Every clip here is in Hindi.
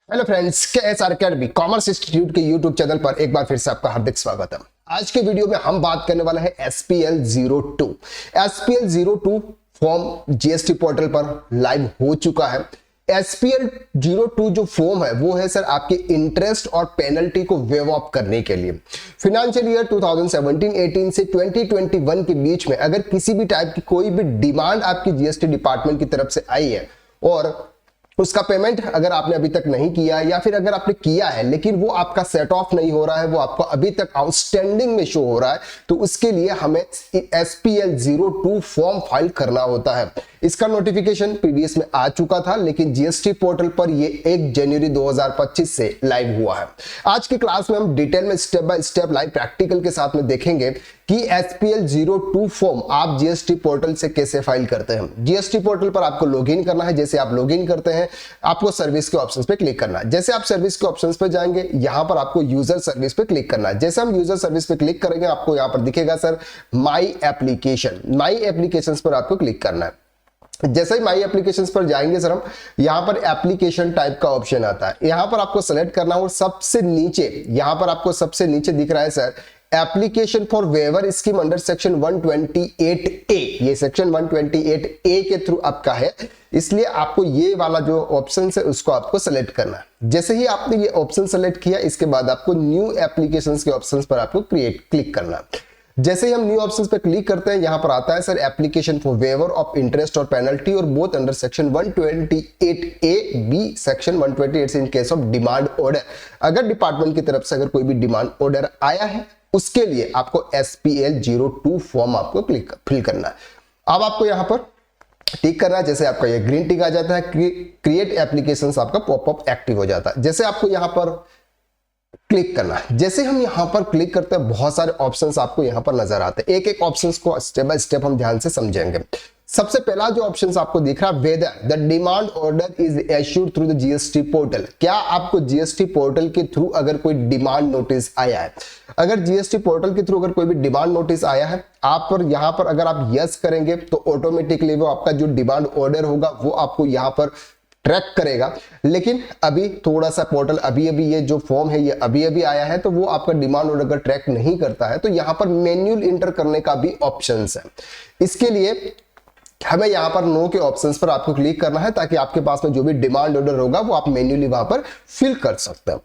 Hello friends, KSR academy commerce institute के यूट्यूब चैनल पर एक बार फिर से आपका हार्दिक स्वागत है। आज के वीडियो में हम बात करने वाले हैं SPL02। SPL02 form GST portal पर लाइव हो चुका है। SPL02 जो फॉर्म है वो है सर आपके इंटरेस्ट और पेनल्टी को वेव ऑफ करने के लिए। फिनेंशियल ईयर 2017-18 से 2021 के बीच में अगर किसी भी टाइप की कोई भी डिमांड आपकी जीएसटी डिपार्टमेंट की तरफ से आई है और उसका पेमेंट अगर आपने अभी तक नहीं किया या फिर अगर आपने किया है लेकिन वो आपका सेट ऑफ नहीं हो रहा है, वो आपको अभी तक आउटस्टैंडिंग में शो हो रहा है, तो उसके लिए हमें SPL02 फॉर्म फाइल करना होता है। इसका नोटिफिकेशन प्रीवियस में आ चुका था लेकिन जीएसटी पोर्टल पर ये 1 जनवरी 2025 से लाइव हुआ है। आज की क्लास में हम डिटेल में step by step live practical के साथ में देखेंगे कि SPL02 फॉर्म आप जीएसटी पोर्टल से कैसे फाइल करते हैं। जीएसटी पोर्टल पर आपको लॉगिन करना है। जैसे आप लॉगिन करते हैं आपको सर्विस के ऑप्शंस पे क्लिक करना है। जैसे आप सर्विस के ऑप्शंस पे जाएंगे यहां पर आपको यूजर सर्विस पे क्लिक करना है। जैसे हम यूजर सर्विस पे क्लिक करेंगे आपको यहां पर दिखेगा sir my application. My applications पर आपको क्लिक करना है। जैसे ही माई एप्लीकेशंस पर जाएंगे सर हम यहां पर एप्लीकेशन टाइप का ऑप्शन आता है। यहां पर आपको सेलेक्ट करना है और सबसे नीचे यहां पर आपको सबसे नीचे दिख रहा है sir application for waiver scheme under section 128A। ये सेक्शन 128A के थ्रू आपका है, इसलिए आपको ये वाला जो ऑप्शन है उसको आपको सेलेक्ट करना है। जैसे ही आपने ये ऑप्शन सेलेक्ट किया इसके बाद आपको न्यू एप्लीकेशंस के ऑप्शंस पर आपको क्लिक करना है। जैसे ही हम न्यू ऑप्शंस पे क्लिक करते हैं यहां पर आता है sir application for waiver of interest और पेनल्टी और both under section 128A B section 128 in case of demand order. अगर डिपार्टमेंट की तरफ से अगर कोई भी डिमांड ऑर्डर आया है उसके लिए आपको SPL02 फॉर्म आपको फिल करना है। अब आपको यहां पर टिक करना है। जैसे आपका ये ग्रीन टिक आ जाता है, क्रिएट एप्लीकेशंस आपका पॉपअप एक्टिव हो जाता है। जैसे आपको यहां पर क्लिक करना है। जैसे हम यहां पर क्लिक करते हैं बहुत सारे ऑप्शंस आपको यहां पर नजर आते हैं। एक एक ऑप्शंस को स्टेप बाय स्टेप हम ध्यान से समझेंगे। सबसे पहला जो ऑप्शन आपको दिख रहा है whether the demand order is issued through the GST portal. क्या आपको जीएसटी पोर्टल के थ्रू अगर कोई डिमांड नोटिस आया है, अगर जीएसटी पोर्टल के थ्रू अगर कोई भी डिमांड नोटिस आया है आप पर यहां पर अगर आप यस करेंगे तो ऑटोमेटिकली वो आपका जो डिमांड ऑर्डर होगा वो आपको यहां पर ट्रैक करेगा। लेकिन अभी थोड़ा सा पोर्टल अभी ये जो फॉर्म है ये अभी आया है तो वो आपका डिमांड ऑर्डर अगर ट्रैक नहीं करता है तो यहां पर मैन्युअल इंटर करने का भी ऑप्शंस है। इसके लिए हमें यहां पर नो के ऑप्शंस पर आपको क्लिक करना है ताकि आपके पास में जो भी डिमांड ऑर्डर होगा वो आप मैन्युअली वहां पर फिल कर सकते हैं।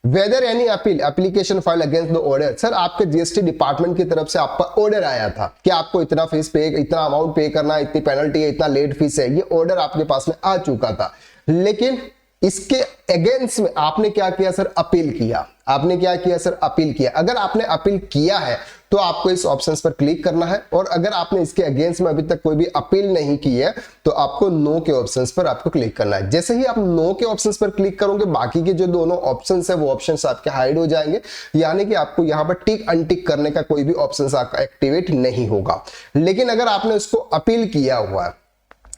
Weather any appeal application file against the order. Sir आपके जीएसटी डिपार्टमेंट की तरफ से आपका ऑर्डर आया था कि आपको इतना फीस पे इतना अमाउंट पे करना है, इतनी पेनल्टी है, इतना लेट फीस है, ये ऑर्डर आपके पास में आ चुका था। लेकिन इसके अगेंस्ट में आपने क्या किया सर अपील किया। आपने क्या किया सर अपील किया। अगर आपने अपील किया है तो आपको इस ऑप्शंस पर क्लिक करना है और अगर आपने इसके अगेंस्ट में अभी तक कोई भी अपील नहीं की है तो आपको नो के ऑप्शंस पर आपको क्लिक करना है। जैसे ही आप नो के ऑप्शंस पर क्लिक करोगे बाकी के जो दोनों ऑप्शंस है वो ऑप्शंस आपके हाइड हो जाएंगे, यानी कि आपको यहां पर टिक अनटिक करने का कोई भी ऑप्शंस आपका एक्टिवेट नहीं होगा। लेकिन अगर आपने उसको अपील किया हुआ है,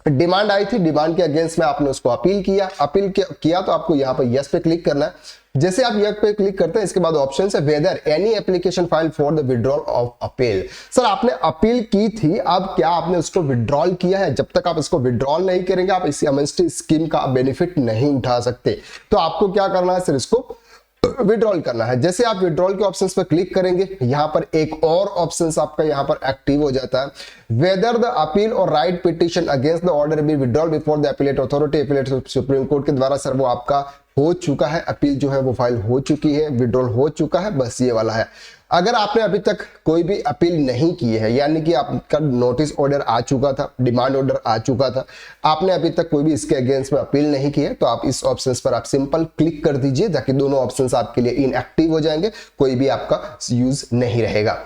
डिमांड आई थी, डिमांड के अगेंस्ट में आपने उसको अपील किया तो आपको यहां पर यस पे क्लिक करना है। जैसे आप यस पे क्लिक करते हैं इसके बाद ऑप्शन है whether any application file for the withdrawal of appeal. Sir आपने अपील की थी, अब क्या आपने उसको विड्रॉल किया है? जब तक आप इसको विड्रॉल नहीं करेंगे आप इस एमएसटी स्कीम का बेनिफिट नहीं उठा सकते। तो आपको क्या करना है सर इसको विड्रॉल करना है। जैसे आप विड्रॉल के ऑप्शंस पर क्लिक करेंगे यहां पर एक और ऑप्शंस आपका यहां पर एक्टिव हो जाता है। वेदर द अपील और right petition against the order be withdrawal before the appellate authority. Appellate supreme court के द्वारा सर वो आपका हो चुका है, अपील जो है वो फाइल हो चुकी है, विड्रॉल हो चुका है, बस ये वाला है। अगर आपने अभी तक कोई भी अपील नहीं की है यानी कि आपका नोटिस ऑर्डर आ चुका था, डिमांड ऑर्डर आ चुका था, आपने अभी तक कोई भी इसके अगेंस्ट में अपील नहीं की है तो आप इस ऑप्शंस पर आप सिंपल क्लिक कर दीजिए ताकि दोनों ऑप्शंस आपके लिए इनएक्टिव हो जाएंगे, कोई भी आपका यूज नहीं रहेगा।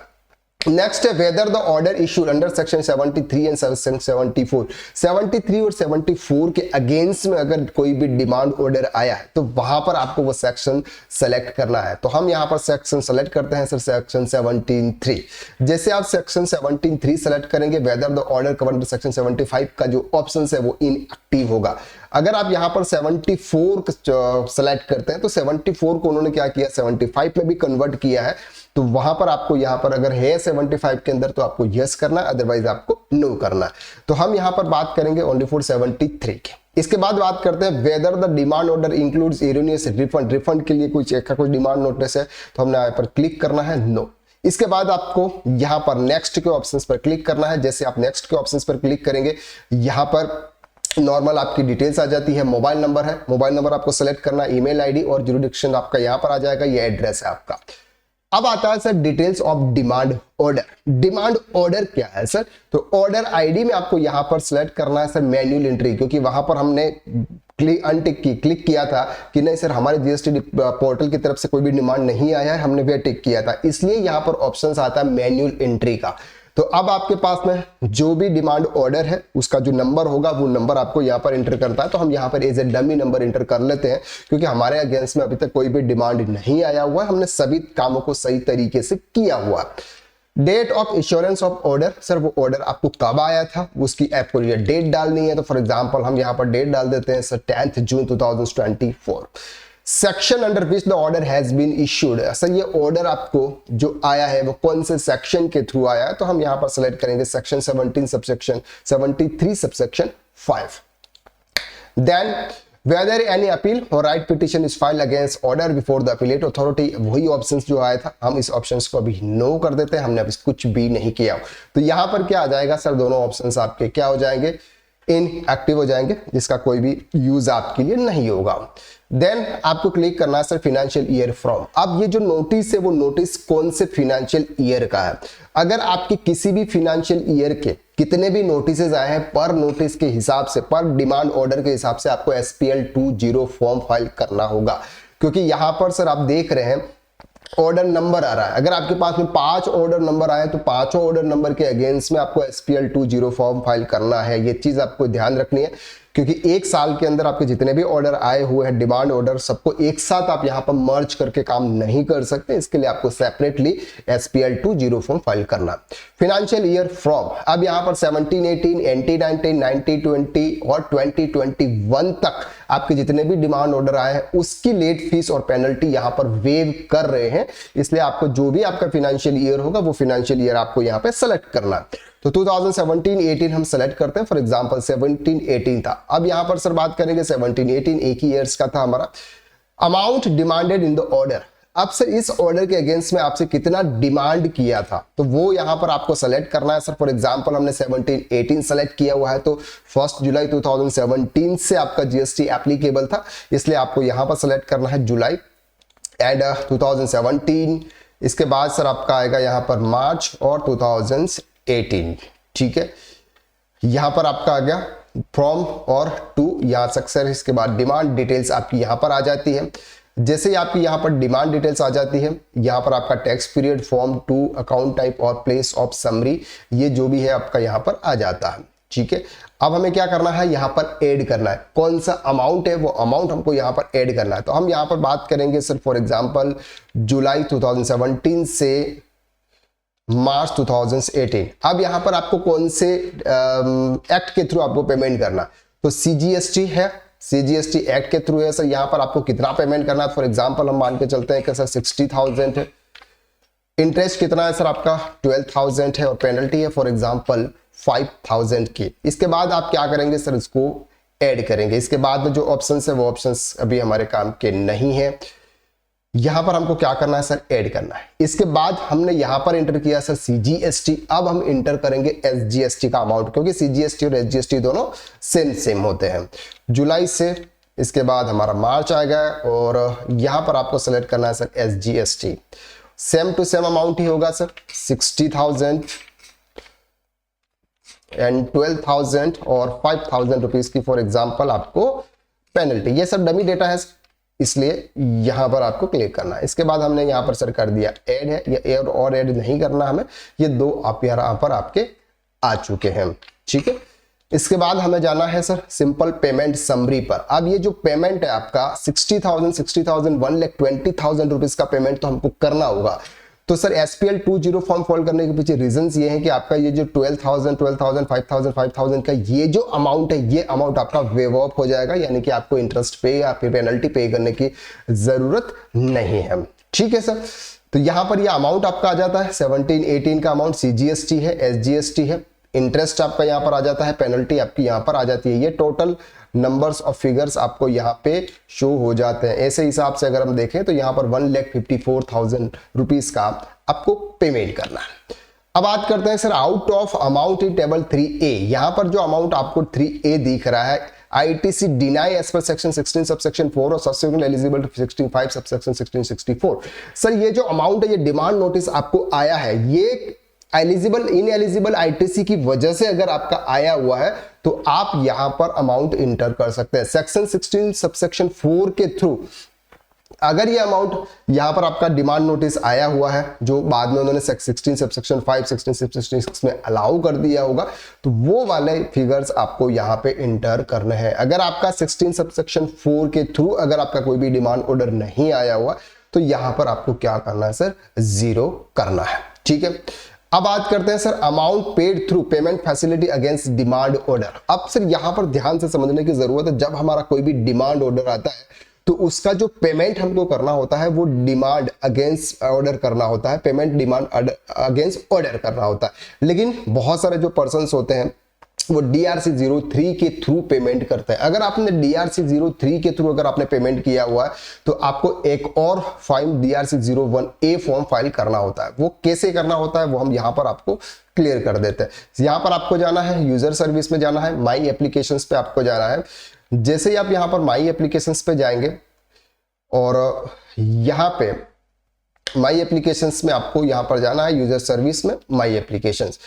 नेक्स्ट है whether the order issued under section 73 and section 74। 73 और 74 के अगेंस्ट में अगर कोई भी डिमांड ऑर्डर आया है तो वहां पर आपको वो सेक्शन सेलेक्ट करना है। तो हम यहां पर सेक्शन सेलेक्ट करते हैं सर सेक्शन 73। जैसे आप सेक्शन 73 सेलेक्ट करेंगे whether the order covered under section 75 का जो ऑप्शन है वो इनएक्टिव होगा। अगर आप यहां पर 74 सेलेक्ट करते हैं तो 74 को उन्होंने क्या किया 75 में भी कन्वर्ट किया है, तो वहां पर आपको यहां पर अगर है 75 के अंदर तो आपको यस करना है, अदरवाइज आपको नो करना है। तो हम यहां पर बात करेंगे ओनली फॉर 73 के। इसके बाद बात करते हैं whether the demand order includes erroneous refund, refund के लिए कोई चेक का कोई डिमांड नोटिस है तो हमने यहाँ पर क्लिक करना है नो। इसके बाद आपको यहां पर नेक्स्ट के ऑप्शंस पर क्लिक करना है। जैसे आप नेक्स्ट के ऑप्शंस पर क्लिक करेंगे यहां पर नॉर्मल आपकी डिटेल्स आ जाती है, मोबाइल नंबर है, मोबाइल नंबर आपको सेलेक्ट करना है, ईमेल आईडी और जुरिडिक्शन आपका यहां पर आ जाएगा, ये एड्रेस है आपका। अब आता है sir details of demand order. Demand order क्या है सर? तो ऑर्डर आईडी में आपको यहां पर सिलेक्ट करना है सर मैन्युअल एंट्री, क्योंकि वहां पर हमने क्लिक किया था कि नहीं सर हमारे जीएसटी पोर्टल की तरफ से कोई भी डिमांड नहीं आया है, हमने वे टिक किया था, इसलिए यहां पर ऑप्शन आता है मैन्युअल एंट्री का। तो अब आपके पास में जो भी डिमांड ऑर्डर है उसका जो नंबर होगा वो नंबर आपको यहाँ पर एंटर करता है। तो हम यहाँ पर as a dummy number enter कर लेते हैं, क्योंकि हमारे अगेंस्ट में अभी तक कोई भी डिमांड नहीं आया हुआ है, हमने सभी कामों को सही तरीके से किया हुआ है। Date of issuance of order, sir वो ऑर्डर आपको कब आया था उसकी आपको ये डेट डालनी है। तो फॉर एग्जांपल हम यहाँ पर डेट डाल देते हैं sir 10 June 2024। Section under which the order has been issued, sir ये ऑर्डर आपको जो आया है वो कौन से सेक्शन के थ्रू आया है, तो हम यहां पर सेलेक्ट करेंगे section 17 subsection 73 subsection 5। Then whether any appeal और right petition is file against order before the appellate authority, वही ऑप्शंस जो आया था हम इस ऑप्शंस को अभी नो कर देते हैं, हमने अभी कुछ भी नहीं किया। तो यहां पर क्या आ जाएगा सर, दोनों ऑप्शंस आपके क्या हो जाएंगे, इनएक्टिव हो जाएंगे, जिसका कोई भी यूज आपके लिए नहीं होगा। देन आपको क्लिक करना है सर फाइनेंशियल ईयर फ्रॉम। अब ये जो नोटिस है वो नोटिस कौन से फाइनेंशियल ईयर का है। अगर आपके किसी भी फाइनेंशियल ईयर के कितने भी नोटिसेज आए हैं पर नोटिस के हिसाब से, पर डिमांड ऑर्डर के हिसाब से आपको SPL 20 फॉर्म फाइल करना होगा, क्योंकि यहां पर सर आप देख रहे हैं ऑर्डर नंबर आ रहा है। अगर आपके पास में 5 ऑर्डर नंबर आए तो 5 ऑर्डर नंबर के अगेंस्ट में आपको SPL 20 फॉर्म फाइल करना है। ये चीज आपको ध्यान रखनी है, क्योंकि एक साल के अंदर आपके जितने भी ऑर्डर आए हुए हैं डिमांड ऑर्डर, सबको एक साथ आप यहां पर मर्ज करके काम नहीं कर सकते। इसके लिए आपको सेपरेटली SPL 20 फॉर्म फाइल करना। फाइनेंशियल ईयर फ्रॉम, अब यहां पर 17, 18, 19, 90, 20 और 2021 तक आपके जितने भी डिमांड ऑर्डर आए हैं उसकी लेट फीस और पेनल्टी यहां पर वेव कर रहे हैं। इसलिए आपको जो भी आपका फाइनेंशियल ईयर होगा वो फाइनेंशियल ईयर आपको यहां पे सेलेक्ट करना है। तो 2017-18 हम सेलेक्ट करते हैं, फॉर एग्जांपल 17-18 था। अब यहां पर सर बात करेंगे 17-18 एक ही ईयर्स का था हमारा। Amount demanded in the order, अब सर इस ऑर्डर के अगेंस्ट में आपसे कितना डिमांड किया था तो वो यहां पर आपको सेलेक्ट करना है सर। फॉर एग्जांपल हमने 17-18 सेलेक्ट किया हुआ है, तो 1 जुलाई 2017 से आपका जीएसटी एप्लीकेबल था, इसलिए आपको यहां पर सेलेक्ट करना है जुलाई एंड 2017। इसके बाद सर आपका आएगा यहां पर मार्च और 2018, ठीक है। यहां पर आपका आ गया फ्रॉम और टू, यहां सक्सेस। इसके बाद डिमांड डिटेल्स आपकी यहां पर आ जाती है। जैसे ही आपकी यहां पर डिमांड डिटेल्स आ जाती है, यहां पर आपका tax period, form 2, account type और प्लेस ऑफ समरी, ये जो भी है आपका यहां पर आ जाता है, ठीक है। अब हमें क्या करना है, यहां पर ऐड करना है, कौन सा अमाउंट है वो अमाउंट हमको यहां पर ऐड करना है। तो हम यहां पर बात करेंगे सर फॉर एग्जांपल जुलाई 2017 से मार्च 2018। अब यहां पर आपको कौन से एक्ट के थ्रू आपको पेमेंट करना, तो CGST है, CGST एक्ट के थ्रू है सर। यहां पर आपको कितना पेमेंट करना है, फॉर एग्जांपल हम मान के चलते हैं कि सर 60,000 है। इंटरेस्ट कितना है सर आपका 12,000 है और पेनल्टी है फॉर एग्जांपल 5,000 की। इसके बाद आप क्या करेंगे सर, इसको ऐड करेंगे। इसके बाद जो ऑप्शंस है वो ऑप्शंस अभी हमारे काम के नहीं है। यहां पर हमको क्या करना है सर, ऐड करना है। इसके बाद हमने यहां पर एंटर किया सर CGST, अब हम एंटर करेंगे SGST का अमाउंट, क्योंकि CGST और SGST दोनों सेम होते हैं। जुलाई से इसके बाद हमारा मार्च आएगा और यहां पर आपको सेलेक्ट करना है sir SGST। Same to same amount ही होगा सर, 60,000 एंड 12,000 और 5,000 रुपीज की फॉर एग्जांपल आपको पेनल्टी। ये सब डमी डेटा है इसलिए यहां पर आपको क्लिक करना है। इसके बाद हमने यहां पर सर कर दिया ऐड है, ये ऐड और ऐड नहीं करना हमें, ये दो आप यहां पर आपके आ चुके हैं, ठीक है। इसके बाद हमें जाना है सर सिंपल पेमेंट समरी पर। अब ये जो पेमेंट है आपका 60,000 1,20,000 रुपीज का पेमेंट तो हमको करना होगा। तो सर SPL 20 फॉर्म फॉल करने के पीछे रीजंस ये हैं कि आपका ये जो 12,000 5,000 का ये जो अमाउंट है, ये अमाउंट आपका वेव ऑफ हो जाएगा, यानी कि आपको इंटरेस्ट पे या फिर पेनल्टी पे करने की जरूरत नहीं है, ठीक है सर। तो यहां पर ये अमाउंट आपका आ जाता है 17-18 का अमाउंट, CGST है, SGST है, इंटरेस्ट आपका यहां पर आ जाता है, पेनल्टी आपकी यहां पर आ जाती है। ये टोटल नंबर्स ऑफ फिगर्स आपको यहाँ पे शो हो जाते हैं। ऐसे हिसाब से अगर हम देखें तो यहाँ पर 1,54,000 रुपीज का आपको पेमेंट करना है। अब बात करते हैं sir out of amount in table 3A। यहां पर जो अमाउंट आपको 3A दिख रहा है, ITC deny as per section 16 subsection 4 और subsequent eligible to 65 subsection 1664। Sir ये जो अमाउंट है, ये डिमांड नोटिस आपको आया है, ये एलिजिबल इन एलिजिबल ITC की वजह से अगर आपका आया हुआ है तो आप यहां पर अमाउंट इंटर कर सकते हैं। सेक्शन 16 सबसेक्शन 4 के थ्रू अगर ये अमाउंट यहां पर आपका डिमांड नोटिस आया हुआ है, जो बाद में उन्होंने 16 सबसेक्शन 5 16 66 में अलाउ कर दिया होगा, तो वो वाले फिगर्स आपको यहां पे इंटर करने हैं। अगर आपका 16 सबसेक्शन 4 के थ्रू अगर आपका कोई भी डिमांड ऑर्डर नहीं आया हुआ तो यहां पर आपको क्या करना है सर, 0 करना है। ठीक है, अब बात करते हैं sir amount paid through payment facility against demand order. अब सर यहां पर ध्यान से समझने की जरूरत है, जब हमारा कोई भी डिमांड ऑर्डर आता है तो उसका जो पेमेंट हमको करना होता है वो डिमांड अगेंस्ट ऑर्डर करना होता है, पेमेंट डिमांड अगेंस्ट ऑर्डर करना होता है। लेकिन बहुत सारे जो पर्सन्स होते हैं वो DRC 03 के थ्रू पेमेंट करते हैं। अगर आपने DRC 03 के थ्रू अगर आपने पेमेंट किया हुआ है तो आपको एक और file DRC 01A form file करना होता है। वो कैसे करना होता है वो हम यहाँ पर आपको क्लियर कर देते हैं। यहाँ पर आपको जाना है यूजर सर्विस में जाना है, माई एप्लीकेशंस पे आपको जाना है। जैसे ही आप यहां पर माई एप्लीकेशंस पे जाएंगे और यहां पे माई एप्लीकेशंस में आपको यहां पर जाना है, यूजर सर्विस में माई एप्लीकेशंस।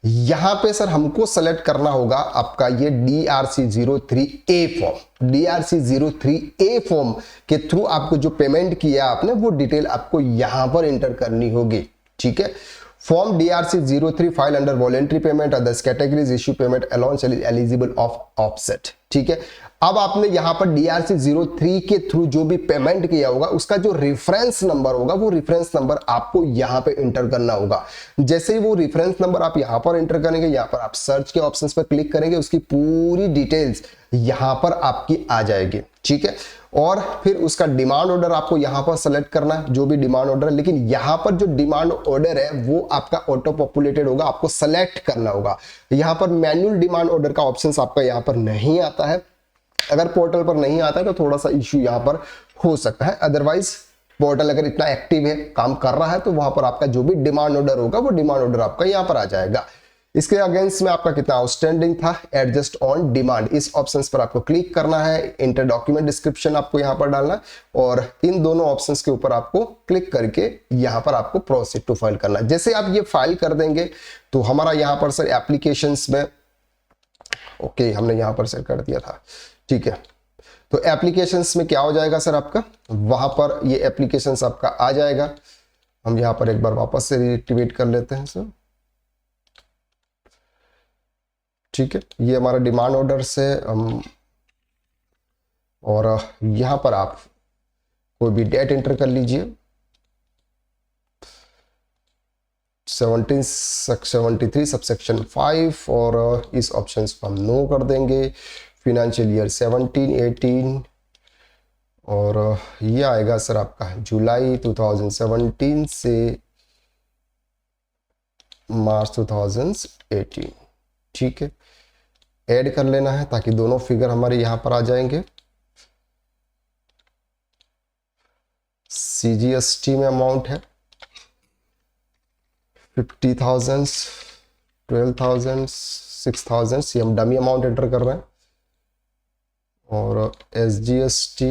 यहां पे सर हमको सेलेक्ट करना होगा आपका ये DRC 03A form. DRC 03A form के थ्रू आपको जो पेमेंट किया आपने वो डिटेल आपको यहां पर एंटर करनी होगी। ठीक है, form DRC 03 file under voluntary payment others categories issue payment allowance eligible of offset. ठीक है, अब आपने यहां पर DRC 03 के थ्रू जो भी पेमेंट किया होगा उसका जो रेफरेंस नंबर होगा वो रेफरेंस नंबर आपको यहां पे एंटर करना होगा। जैसे ही वो रेफरेंस नंबर आप यहां पर एंटर करेंगे, यहां पर आप सर्च के ऑप्शंस पर क्लिक करेंगे, उसकी पूरी डिटेल्स यहां पर आपकी आ जाएगी। ठीक है, और फिर उसका डिमांड ऑर्डर आपको यहां पर सेलेक्ट करना है, जो भी डिमांड ऑर्डर है। लेकिन यहां पर जो डिमांड ऑर्डर है वो आपका ऑटो पॉपुलेटेड होगा, आपको सेलेक्ट करना होगा। यहां पर मैन्युअल डिमांड ऑर्डर का ऑप्शन आपका यहां पर नहीं आता है। अगर पोर्टल पर नहीं आता है तो थोड़ा सा इश्यू यहां पर हो सकता है, अदरवाइज पोर्टल अगर इतना एक्टिव है, काम कर रहा है, तो वहां पर आपका जो भी डिमांड ऑर्डर होगा वो डिमांड ऑर्डर आपका यहां पर आ जाएगा। इसके अगेंस्ट में आपका कितना आउटस्टैंडिंग था, एडजस्ट ऑन डिमांड, इस ऑप्शंस पर आपको क्लिक करना है। इंटर डॉक्यूमेंट डिस्क्रिप्शन आपको यहां पर डालना है और इन दोनों ऑप्शंस के ऊपर आपको क्लिक करके यहां पर आपको प्रोसीड टू फाइल करना है। जैसे आप ये फाइल कर देंगे तो हमारा यहां पर सर एप्लीकेशंस में ओके हमने यहां पर सेट कर दिया था। ठीक है, तो एप्लीकेशंस में क्या हो जाएगा सर आपका, वहां पर ये एप्लीकेशंस आपका आ जाएगा। हम यहां पर एक बार वापस से रीएक्टिवेट कर लेते हैं सर। ठीक है, ये हमारा डिमांड ऑर्डर से और यहां पर आप कोई भी डेट एंटर कर लीजिए। 73 सबसेक्शन 5 और इस ऑप्शन को हम नो कर देंगे। फिनेंशियल ईयर 17-18 और ये आएगा सर आपका जुलाई 2017 से मार्च 2018। ठीक है, ऐड कर लेना है ताकि दोनों फिगर हमारे यहां पर आ जाएंगे। CGST में अमाउंट है 50,000, 12,000, 6,000, ये हम डमी अमाउंट एंटर कर रहे हैं। और SGST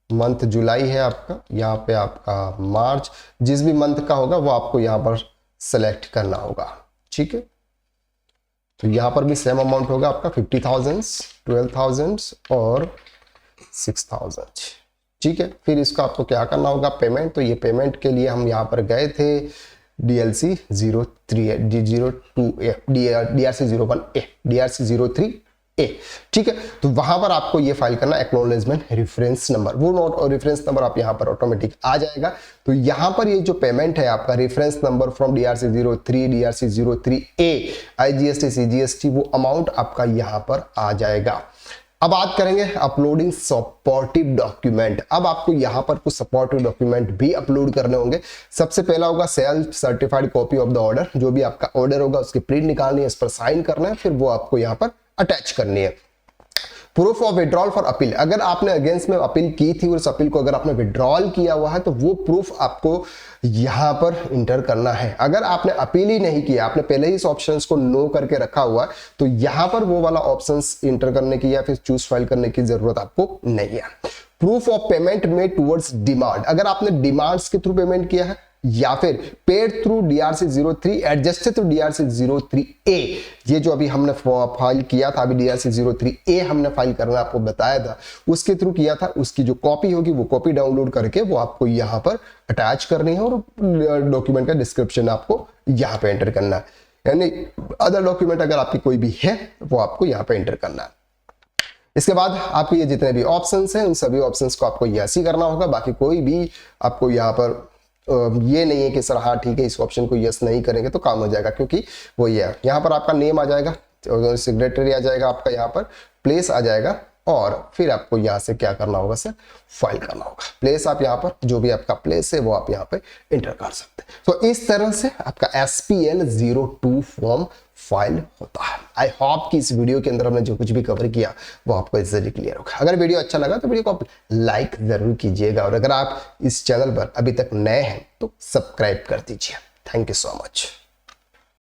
मंथ जुलाई है आपका, यहाँ पे आपका मार्च, जिस भी मंथ का होगा वो आपको यहाँ पर सेलेक्ट करना होगा। ठीक है, तो यहाँ पर भी सेम अमाउंट होगा आपका 50,000, 12,000 और 6,000। ठीक है, फिर इसका आपको क्या करना होगा, पेमेंट। तो ये पेमेंट के लिए हम यहाँ पर गए थे DRC 03A, DRC 01A, DRC 03A। ठीक है, तो वहां पर आपको ये फाइल करना एक्नॉलेजमेंट रेफरेंस नंबर, वो नोट और रेफरेंस नंबर आप यहां पर ऑटोमेटिक आ जाएगा। तो यहां पर ये जो पेमेंट है आपका reference number from DRC 03, DRC 03A, IGST, CGST, वो अमाउंट आपका यहां पर आ जाएगा। अब बात करेंगे अपलोडिंग सपोर्टिव डॉक्यूमेंट। अब आपको यहां पर कुछ सपोर्टिव डॉक्यूमेंट भी अपलोड करने होंगे। सबसे पहला होगा self certified copy of the order, जो भी आपका ऑर्डर होगा उसकी प्रिंट निकालनी है, इस पर साइन करना है, फिर वो आपको यहां पर अटैच करनी है। Proof of withdrawal for appeal, अगर आपने अगेंस्ट में अपील की थी और उस अपील को अगर आपने विड्रॉल किया हुआ है तो वो प्रूफ आपको यहां पर इंटर करना है। अगर आपने अपील ही नहीं किया, आपने पहले ही इस ऑप्शंस को नो करके रखा हुआ है, तो यहां पर वो वाला ऑप्शंस इंटर करने की या फिर चूज फाइल करने की जरूरत आपको नहीं है। प्रूफ ऑफ पेमेंट में टुवर्ड्स डिमांड, अगर आपने डिमांड्स के थ्रू पेमेंट किया है या फिर paid through DRC03 adjusted through DRC03A, ये जो अभी हमने फाइल किया था, अभी DRC03A हमने फाइल करना आपको बताया था, उसके थ्रू किया था, उसकी जो कॉपी होगी वो कॉपी डाउनलोड करके वो आपको यहां पर अटैच करनी है और डॉक्यूमेंट का डिस्क्रिप्शन आपको यहां पे एंटर करना है, यानी अदर डॉक्यूमेंट अगर आपकी कोई भी है वो आपको यहां पे एंटर करना है। इसके बाद आपके ये जितने भी ऑप्शंस हैं उन सभी ऑप्शंस को आपको यस ही करना होगा, बाकी कोई भी आपको यहाँ पर ये नहीं है कि सर हाँ ठीक है इस ऑप्शन को यस नहीं करेंगे तो काम हो जाएगा, क्योंकि वो ये है यहाँ पर आपका नेम आ जाएगा, सिग्नेटरी आ जाएगा, आपका यहाँ पर प्लेस आ जाएगा और फिर आपको यहाँ से क्या करना होगा सर, फाइल करना होगा। प्लेस आप यहाँ पर जो भी आपका प्लेस है वो आप यहाँ पे इंटर कर सकते हैं। तो इस तरह से आपका SPL02 फॉर्म फाइल होता है। आई होप कि इस वीडियो के अंदर हमने जो कुछ भी कवर किया वो आपको इजीली क्लियर होगा। अगर वीडियो अच्छा लगा तो वीडियो को आप लाइक जरूर कीजिएगा और अगर आप इस चैनल पर अभी तक नए हैं तो सब्सक्राइब कर दीजिए। Thank you so much.